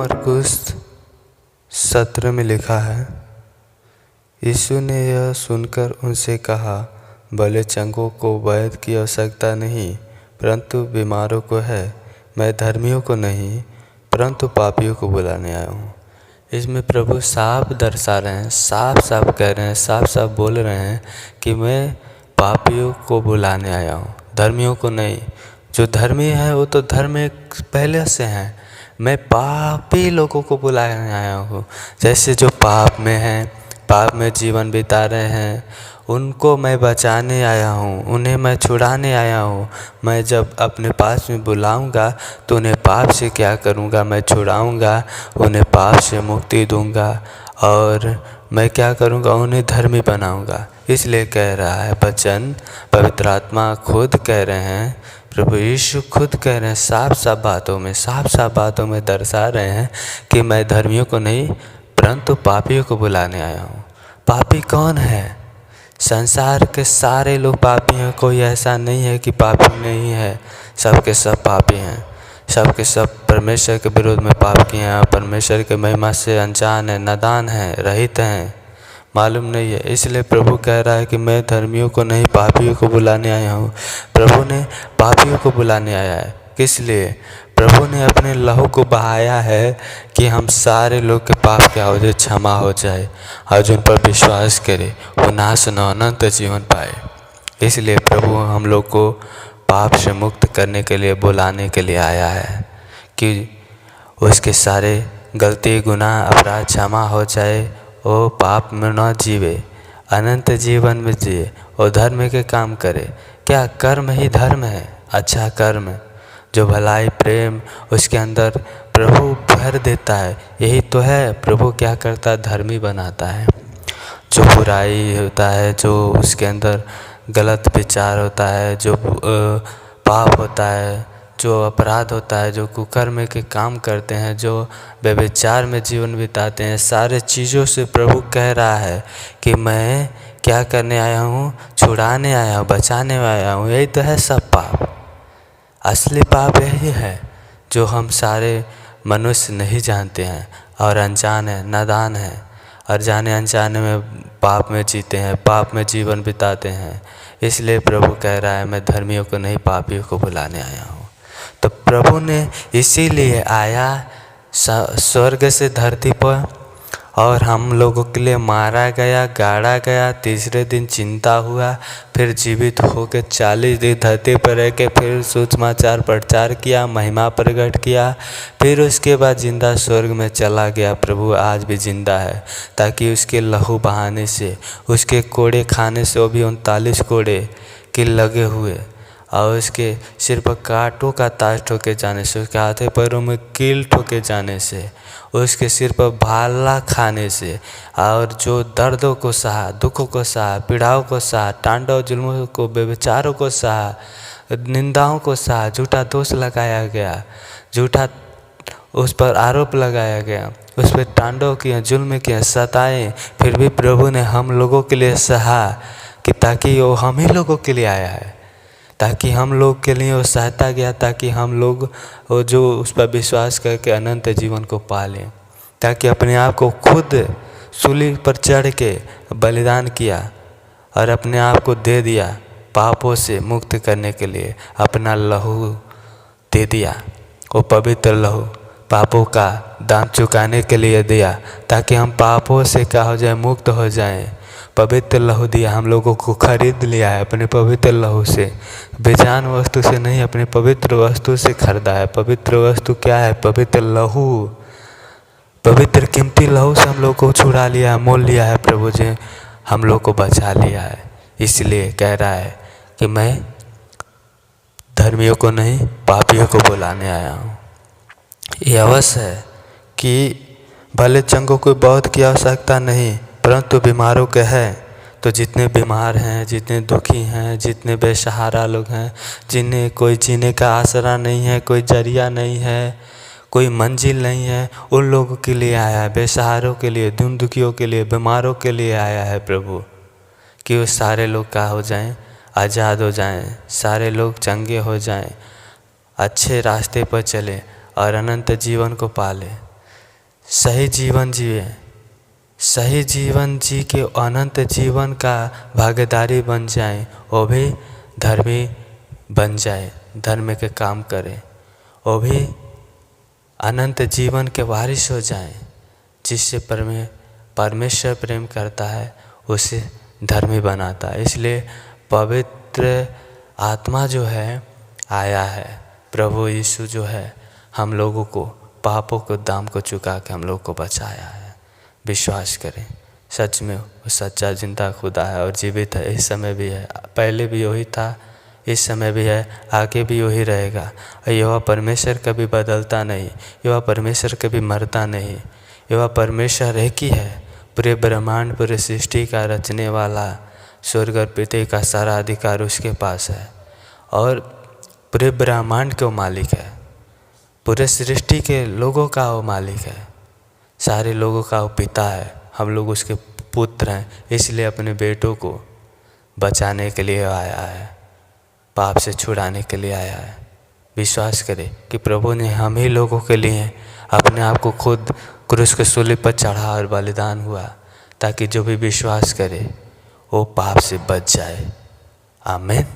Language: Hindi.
मरकुस 17 में लिखा है, यीशु ने यह सुनकर उनसे कहा, भले चंगों को वैद्य की आवश्यकता नहीं, परंतु बीमारों को है। मैं धर्मियों को नहीं, परंतु पापियों को बुलाने आया हूँ। इसमें प्रभु साफ दर्शा रहे हैं, साफ साफ कह रहे हैं, साफ साफ बोल रहे हैं कि मैं पापियों को बुलाने आया हूँ, धर्मियों को नहीं। जो धर्मी है वो तो धर्म में पहले से हैं, मैं पापी लोगों को बुलाने आया हूँ। जैसे जो पाप में हैं, पाप में जीवन बिता रहे हैं, उनको मैं बचाने आया हूँ, उन्हें मैं छुड़ाने आया हूँ। मैं जब अपने पास में बुलाऊंगा तो उन्हें पाप से क्या करूँगा, मैं छुड़ाऊंगा, उन्हें पाप से मुक्ति दूंगा और मैं क्या करूँगा, उन्हें धर्मी बनाऊंगा। इसलिए कह रहा है वचन, पवित्र आत्मा खुद कह रहे हैं, प्रभु यीशु खुद कह रहे हैं, साफ साफ बातों में दर्शा रहे हैं कि मैं धर्मियों को नहीं परंतु पापियों को बुलाने आया हूँ। पापी कौन है? संसार के सारे लोग पापी हैं, कोई ऐसा नहीं है कि पापी नहीं है। सबके सब पापी हैं, सबके सब परमेश्वर के विरोध में पाप किए हैं, परमेश्वर के महिमा से अनजान है, नादान है, रहित हैं, मालूम नहीं है। इसलिए प्रभु कह रहा है कि मैं धर्मियों को नहीं पापियों को बुलाने आया हूँ। प्रभु ने पापियों को बुलाने आया है, किस लिए? प्रभु ने अपने लहू को बहाया है कि हम सारे लोग के पाप के आवजे क्षमा हो जाए और जिन पर विश्वास करे वो नाश न अनंत जीवन पाए। इसलिए प्रभु हम लोग को पाप से मुक्त करने के लिए बुलाने के लिए आया है कि उसके सारे गलती गुनाह अपराध क्षमा हो जाए, वो पाप में न जीवे, अनंत जीवन में जिए और धर्म के काम करे। क्या कर्म ही धर्म है? अच्छा कर्म जो भलाई प्रेम उसके अंदर प्रभु भर देता है, यही तो है। प्रभु क्या करता है? धर्मी बनाता है। जो बुराई होता है, जो उसके अंदर गलत विचार होता है, जो पाप होता है, जो अपराध होता है, जो कुकर्म के काम करते हैं, जो व्यभिचार में जीवन बिताते हैं, सारे चीज़ों से प्रभु कह रहा है कि मैं क्या करने आया हूँ? छुड़ाने आया हूँ, बचाने आया हूँ। यही तो है सब पाप। असली पाप यही है जो हम सारे मनुष्य नहीं जानते हैं और अनजान है, नादान है और जाने अनजाने में पाप में जीते हैं, पाप में जीवन बिताते हैं। इसलिए प्रभु कह रहा है मैं धर्मियों को नहीं पापियों को बुलाने आया हूँ। तो प्रभु ने इसीलिए आया स्वर्ग से धरती पर और हम लोगों के लिए मारा गया, गाड़ा गया, तीसरे दिन चिंता हुआ, फिर जीवित होकर 40 दिन धरती पर रह के फिर सुसमाचार प्रचार किया, महिमा प्रकट किया, फिर उसके बाद जिंदा स्वर्ग में चला गया। प्रभु आज भी जिंदा है ताकि उसके लहू बहाने से, उसके कोड़े खाने से, वो भी 39 कोड़े के लगे हुए और उसके सिर पर कांटों का ताज ठोके जाने से, उसके हाथे पैरों में कील ठोके जाने से, उसके सिर पर भाला खाने से और जो दर्दों को सहा, दुखों को सहा, पीड़ाओं को सहा, टांडव जुल्मों को, व्यभिचारों को सहा, निंदाओं को सहा, झूठा दोष लगाया गया, झूठा उस पर आरोप लगाया गया, उस पर टांडव किए, जुल्म किए, सताए, फिर भी प्रभु ने हम लोगों के लिए सहा कि ताकि वो हम ही लोगों के लिए आया है, ताकि हम लोग के लिए वो सहता गया, ताकि हम लोग वो जो उस पर विश्वास करके अनंत जीवन को पा लें, ताकि अपने आप को खुद सूली पर चढ़ के बलिदान किया और अपने आप को दे दिया पापों से मुक्त करने के लिए, अपना लहू दे दिया। वो पवित्र लहू पापों का दाम चुकाने के लिए दिया ताकि हम पापों से क्या हो जाए, मुक्त हो जाएं। पवित्र लहू दिया, हम लोगों को खरीद लिया है अपने पवित्र लहू से, बेजान वस्तु से नहीं, अपने पवित्र वस्तु से खरीदा है। पवित्र वस्तु क्या है? पवित्र लहू, पवित्र कीमती लहू से हम लोग को छुड़ा लिया है, मोल लिया है प्रभु जी, हम लोग को बचा लिया है। इसलिए कह रहा है कि मैं धर्मियों को नहीं पापियों को बुलाने आया हूँ। ये अवश्य है कि भले चंगों को बहुत की आवश्यकता नहीं, परंतु बीमारों के हैं। तो जितने बीमार हैं, जितने दुखी हैं, जितने बेसहारा लोग हैं, जिन्हें कोई जीने का आसरा नहीं है, कोई जरिया नहीं है, कोई मंजिल नहीं है, उन लोगों के लिए आया है, बेसहारों के लिए, दुन दुखियों के लिए, बीमारों के लिए आया है प्रभु, कि वो सारे लोग क्या हो जाएं? आज़ाद हो जाएं, सारे लोग चंगे हो जाएं, अच्छे रास्ते पर चलें और अनंत जीवन को पालें। सही जीवन जिए, सही जीवन जी के अनंत जीवन का भागीदारी बन जाएं, वो भी धर्मी बन जाए, धर्म के काम करें, वो भी अनंत जीवन के वारिस हो जाएं। जिससे परमेश्वर प्रेम करता है उसे धर्मी बनाता है। इसलिए पवित्र आत्मा जो है आया है, प्रभु यीशु जो है हम लोगों को पापों के दाम को चुका के हम लोग को बचाया है। विश्वास करें, सच में वो सच्चा जिंदा खुदा है और जीवित है। इस समय भी है, पहले भी वही था, इस समय भी है, आगे भी वही रहेगा। यहोवा परमेश्वर कभी बदलता नहीं, यहोवा परमेश्वर कभी मरता नहीं। यहोवा परमेश्वर एक ही है, पूरे ब्रह्मांड पूरे सृष्टि का रचने वाला, स्वर्ग और पृथ्वी का सारा अधिकार उसके पास है और पूरे ब्रह्मांड के वो मालिक है, पूरे सृष्टि के लोगों का वो मालिक है, सारे लोगों का वो पिता है। हम लोग उसके पुत्र हैं, इसलिए अपने बेटों को बचाने के लिए आया है, पाप से छुड़ाने के लिए आया है। विश्वास करें कि प्रभु ने हम ही लोगों के लिए अपने आप को खुद क्रूस के सूली पर चढ़ा और बलिदान हुआ, ताकि जो भी विश्वास करे वो पाप से बच जाए। आमीन।